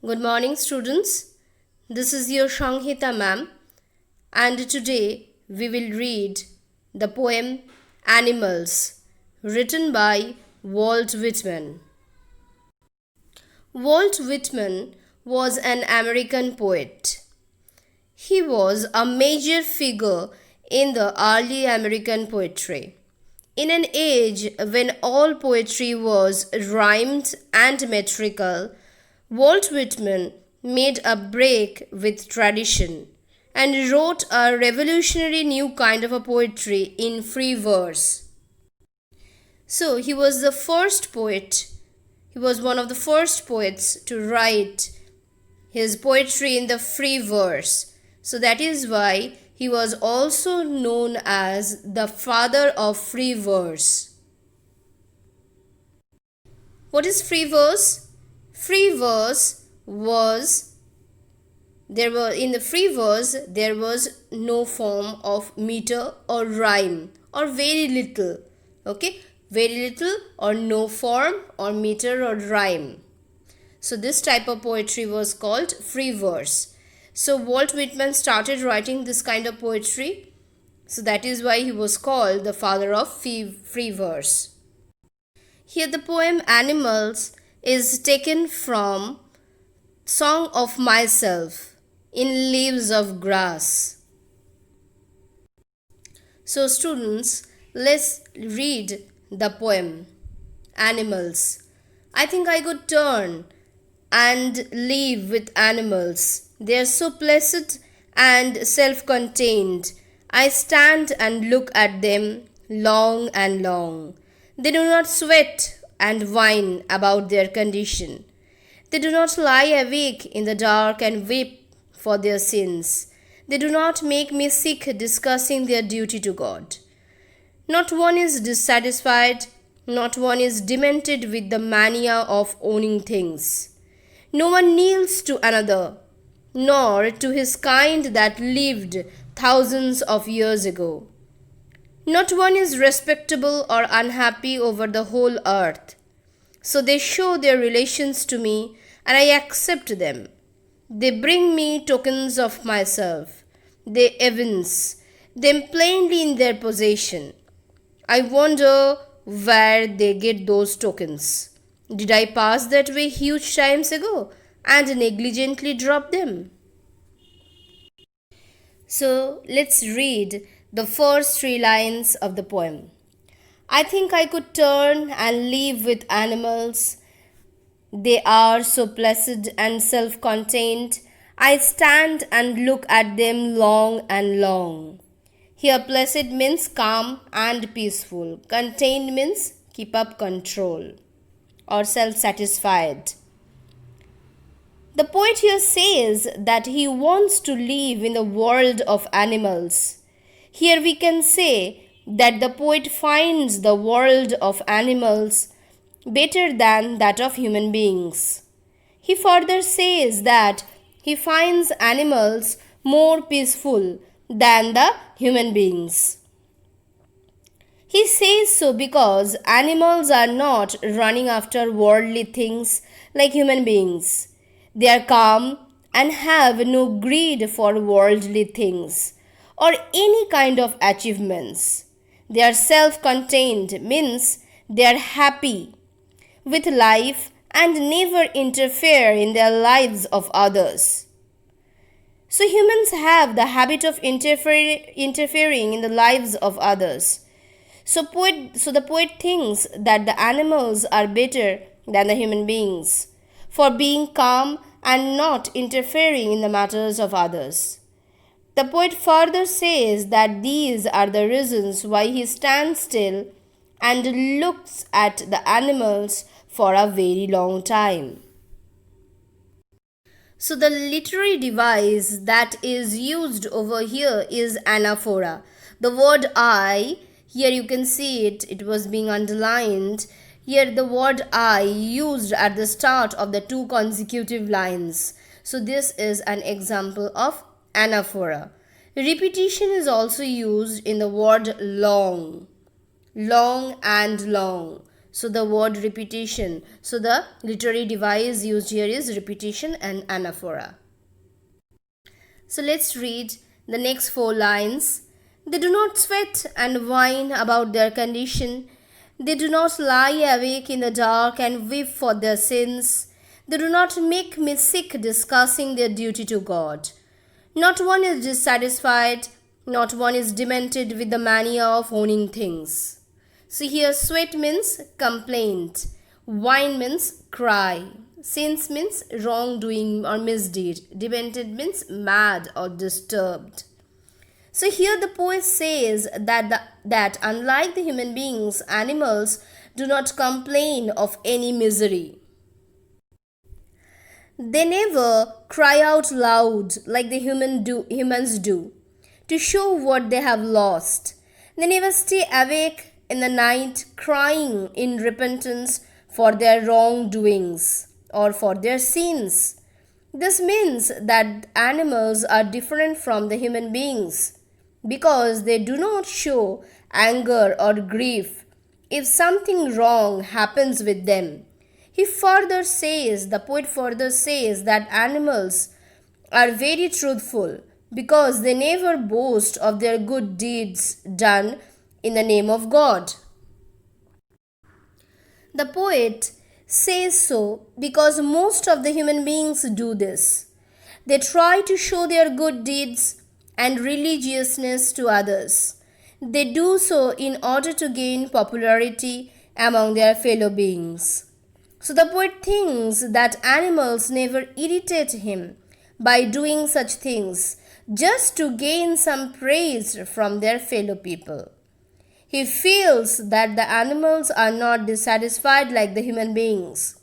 Good morning, students. This is your Shanghita ma'am, and today we will read the poem Animals, written by Walt Whitman. Walt Whitman was an American poet. He was a major figure in the early American poetry. In an age when all poetry was rhymed and metrical, Walt Whitman made a break with tradition and wrote a revolutionary new kind of a poetry in free verse. So he was the first poet, he was one of the first poets to write his poetry in the free verse. So that is why he was also known as the father of free verse. What is free verse? Free verse was in the free verse there was no form of meter or rhyme, or very little. Okay, very little or no form or meter or rhyme. So this type of poetry was called free verse. So Walt Whitman started writing this kind of poetry. So that is why he was called the father of free verse. Here the poem Animals is taken from Song of Myself in Leaves of Grass. So students, let's read the poem Animals. I think I could turn and live with animals. They are so placid and self-contained. I stand and look at them long and long. They do not sweat and whine about their condition. They do not lie awake in the dark and weep for their sins. They do not make me sick discussing their duty to God. Not one is dissatisfied, not one is demented with the mania of owning things. No one kneels to another, nor to his kind that lived thousands of years ago. Not one is respectable or unhappy over the whole earth. So they show their relations to me, and I accept them. They bring me tokens of myself. They evince them plainly in their possession. I wonder where they get those tokens. Did I pass that way huge times ago and negligently drop them? So let's read the first three lines of the poem. I think I could turn and live with animals. They are so placid and self-contained. I stand and look at them long and long. Here placid means calm and peaceful. Contained means keep up control or self-satisfied. The poet here says that he wants to live in the world of animals. Here we can say that the poet finds the world of animals better than that of human beings. He further says that he finds animals more peaceful than the human beings. He says so because animals are not running after worldly things like human beings. They are calm and have no greed for worldly things or any kind of achievements. They are self-contained, means they are happy with life and never interfere in their lives of others. So humans have the habit of interfering in the lives of others. So the poet thinks that the animals are better than the human beings for being calm and not interfering in the matters of others. The poet further says that these are the reasons why he stands still and looks at the animals for a very long time. So the literary device that is used over here is anaphora. The word I, here you can see it was being underlined. Here the word I used at the start of the two consecutive lines. So this is an example of anaphora. Repetition is also used in the word long. Long and long. So the word repetition. So the literary device used here is repetition and anaphora. So let's read the next four lines. They do not sweat and whine about their condition. They do not lie awake in the dark and weep for their sins. They do not make me sick discussing their duty to God. Not one is dissatisfied, not one is demented with the mania of owning things. So here sweat means complaint, whine means cry, sins means wrongdoing or misdeed, demented means mad or disturbed. So here the poet says that unlike the human beings, animals do not complain of any misery. They never cry out loud like the humans do to show what they have lost. They never stay awake in the night crying in repentance for their wrongdoings or for their sins. This means that animals are different from the human beings because they do not show anger or grief if something wrong happens with them. The poet further says that animals are very truthful because they never boast of their good deeds done in the name of God. The poet says so because most of the human beings do this. They try to show their good deeds and religiousness to others. They do so in order to gain popularity among their fellow beings. So the poet thinks that animals never irritate him by doing such things just to gain some praise from their fellow people. He feels that the animals are not dissatisfied like the human beings.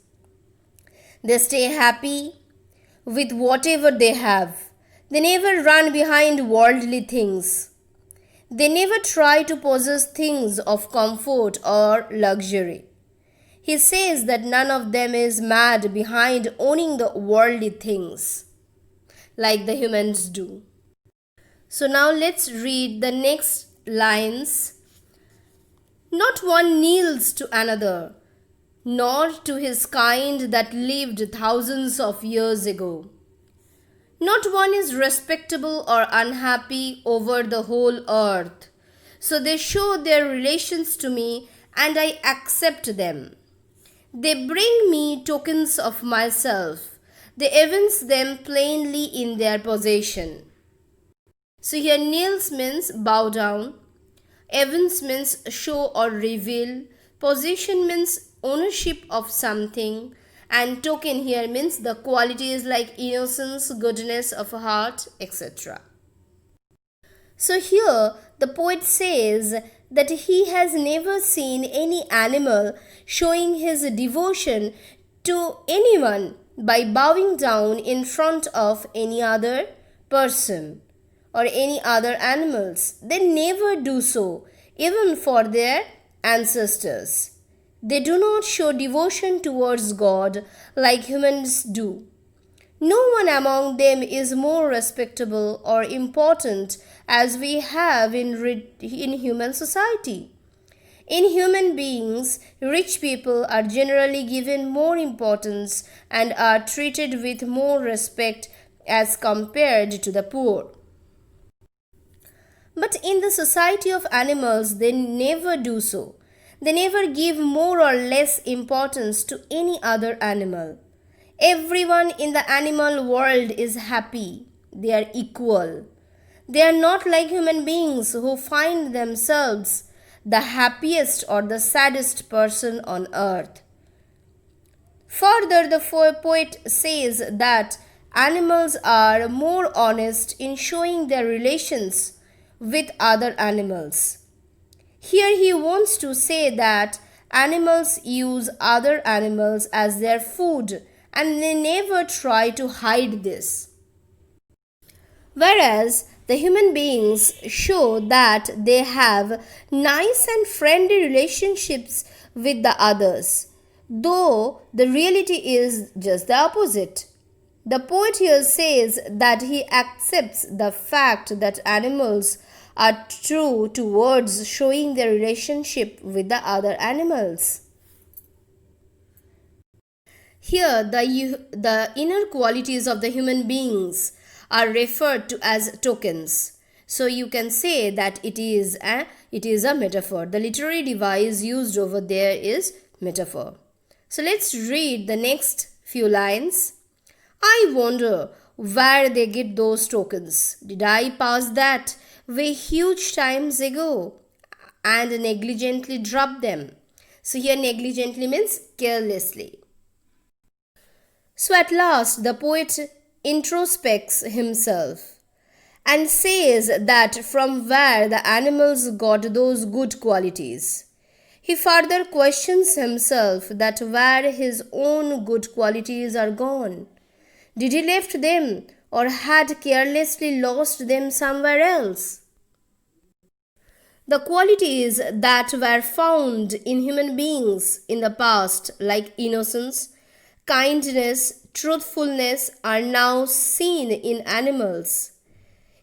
They stay happy with whatever they have. They never run behind worldly things. They never try to possess things of comfort or luxury. He says that none of them is mad behind owning the worldly things like the humans do. So now let's read the next lines. Not one kneels to another, nor to his kind that lived thousands of years ago. Not one is respectable or unhappy over the whole earth. So they show their relations to me and I accept them. They bring me tokens of myself. They evince them plainly in their possession. So here kneels means bow down. Evince means show or reveal. Possession means ownership of something. And token here means the qualities like innocence, goodness of heart, etc. So here the poet says that he has never seen any animal showing his devotion to anyone by bowing down in front of any other person or any other animals. They never do so, even for their ancestors. They do not show devotion towards God like humans do. No one among them is more respectable or important as we have in human society. In human beings, rich people are generally given more importance and are treated with more respect as compared to the poor. But in the society of animals, they never do so. They never give more or less importance to any other animal. Everyone in the animal world is happy. They are equal. They are not like human beings who find themselves the happiest or the saddest person on earth. Further, the poet says that animals are more honest in showing their relations with other animals. Here he wants to say that animals use other animals as their food and they never try to hide this. Whereas the human beings show that they have nice and friendly relationships with the others, though the reality is just the opposite. The poet here says that he accepts the fact that animals are true towards showing their relationship with the other animals. Here, the inner qualities of the human beings are referred to as tokens. So you can say that it is a metaphor. The literary device used over there is metaphor. So let's read the next few lines. I wonder where they get those tokens. Did I pass that way huge times ago and negligently drop them? So here negligently means carelessly. So at last the poet introspects himself and says that from where the animals got those good qualities. He further questions himself that where his own good qualities are gone. Did he left them or had carelessly lost them somewhere else? The qualities that were found in human beings in the past, like innocence, kindness, truthfulness, are now seen in animals.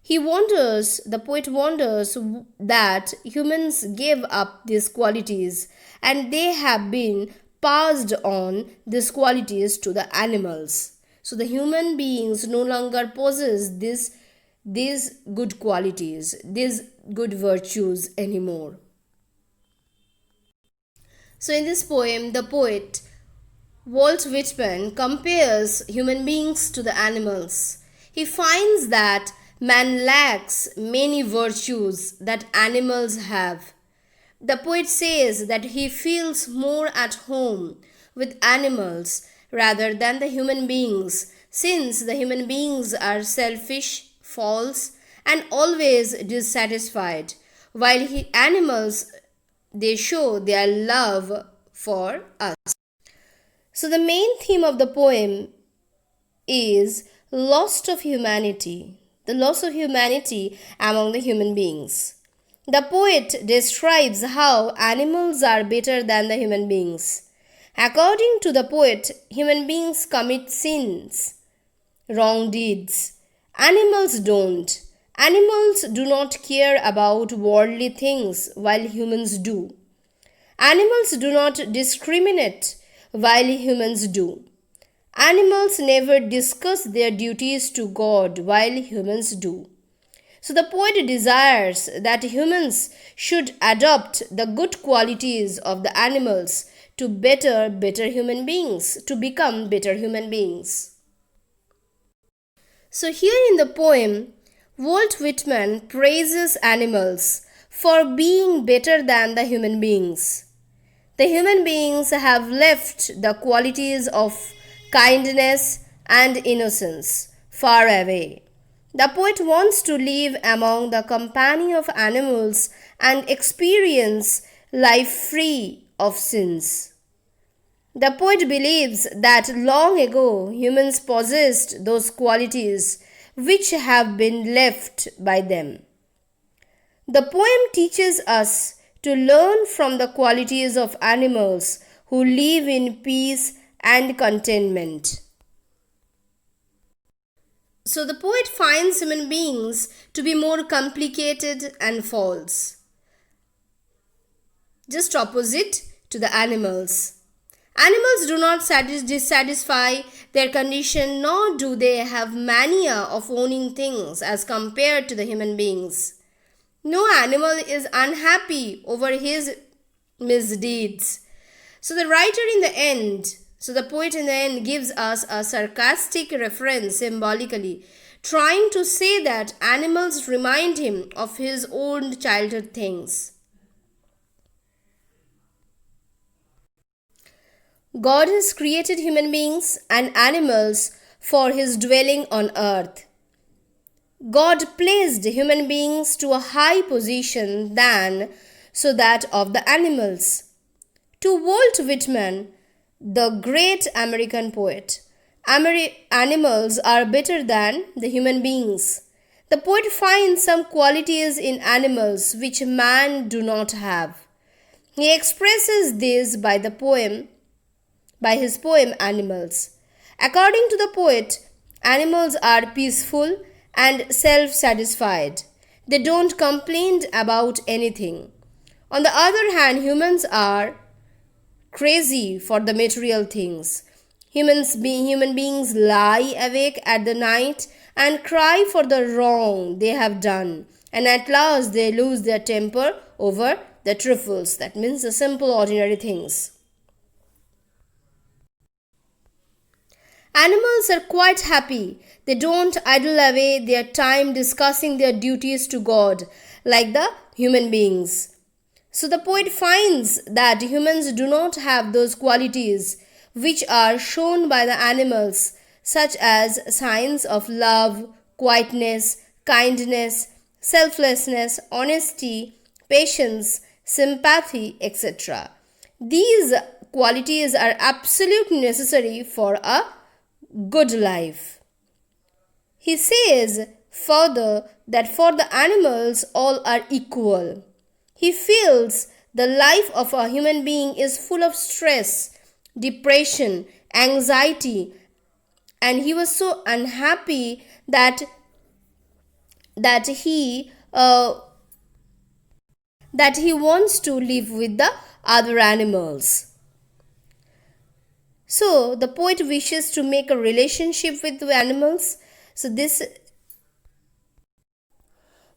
The poet wonders that humans gave up these qualities and they have been passed on these qualities to the animals. So the human beings no longer possess these good qualities, these good virtues anymore. So in this poem, the poet Walt Whitman compares human beings to the animals. He finds that man lacks many virtues that animals have. The poet says that he feels more at home with animals rather than the human beings, since the human beings are selfish, false, and always dissatisfied, while animals they show their love for us. So the main theme of the poem is loss of humanity, the loss of humanity among the human beings. The poet describes how animals are better than the human beings. According to the poet, human beings commit sins, wrong deeds. Animals don't. Animals do not care about worldly things while humans do. Animals do not discriminate while humans do. Animals never discuss their duties to God while humans do. So the poet desires that humans should adopt the good qualities of the animals to better human beings, to become better human beings. So here in the poem, Walt Whitman praises animals for being better than the human beings. The human beings have left the qualities of kindness and innocence far away. The poet wants to live among the company of animals and experience life free of sins. The poet believes that long ago humans possessed those qualities which have been left by them. The poem teaches us to learn from the qualities of animals who live in peace and contentment. So the poet finds human beings to be more complicated and false, just opposite to the animals. Animals do not dissatisfy their condition, nor do they have mania of owning things as compared to the human beings. No animal is unhappy over his misdeeds. So the poet in the end gives us a sarcastic reference symbolically, trying to say that animals remind him of his own childhood things. God has created human beings and animals for his dwelling on earth. God placed human beings to a high position than so that of the animals. To Walt Whitman, the great American poet, animals are better than the human beings. The poet finds some qualities in animals which man do not have. He expresses this by his poem Animals. According to the poet, animals are peaceful and self-satisfied. They don't complain about anything. On the other hand, humans are crazy for the material things. Human beings lie awake at the night and cry for the wrong they have done, and at last they lose their temper over the trifles, that means the simple ordinary things. Animals are quite happy. They don't idle away their time discussing their duties to God like the human beings. So the poet finds that humans do not have those qualities which are shown by the animals, such as signs of love, quietness, kindness, selflessness, honesty, patience, sympathy, etc. These qualities are absolutely necessary for a good life. He says further that for the animals all are equal. He feels the life of a human being is full of stress, depression, anxiety, and he was so unhappy that he uh, that he wants to live with the other animals. So the poet wishes to make a relationship with the animals.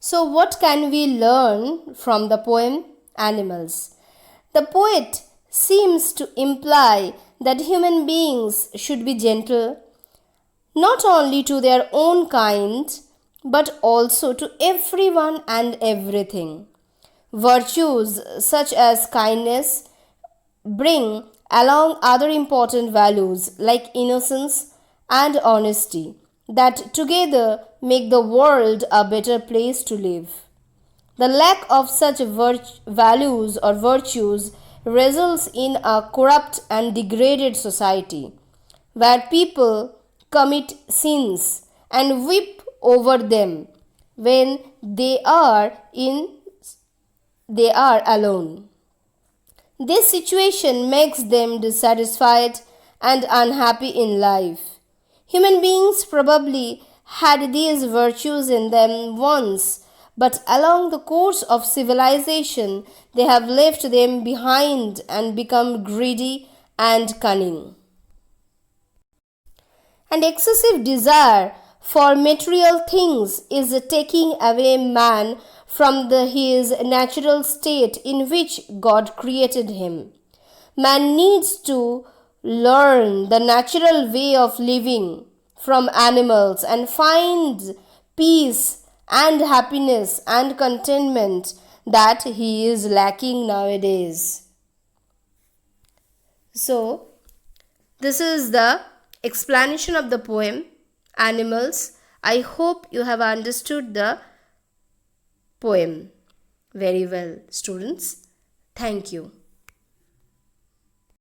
So what can we learn from the poem Animals? The poet seems to imply that human beings should be gentle, not only to their own kind, but also to everyone and everything. Virtues such as kindness bring along other important values like innocence and honesty that together make the world a better place to live. The lack of such values or virtues results in a corrupt and degraded society where people commit sins and weep over them when they are alone. This situation makes them dissatisfied and unhappy in life. Human beings probably had these virtues in them once, but along the course of civilization, they have left them behind and become greedy and cunning. And excessive desire for material things is taking away man from his natural state in which God created him. Man needs to learn the natural way of living from animals and find peace and happiness and contentment that he is lacking nowadays. So, this is the explanation of the poem Animals. I hope you have understood the poem very well, students. Thank you.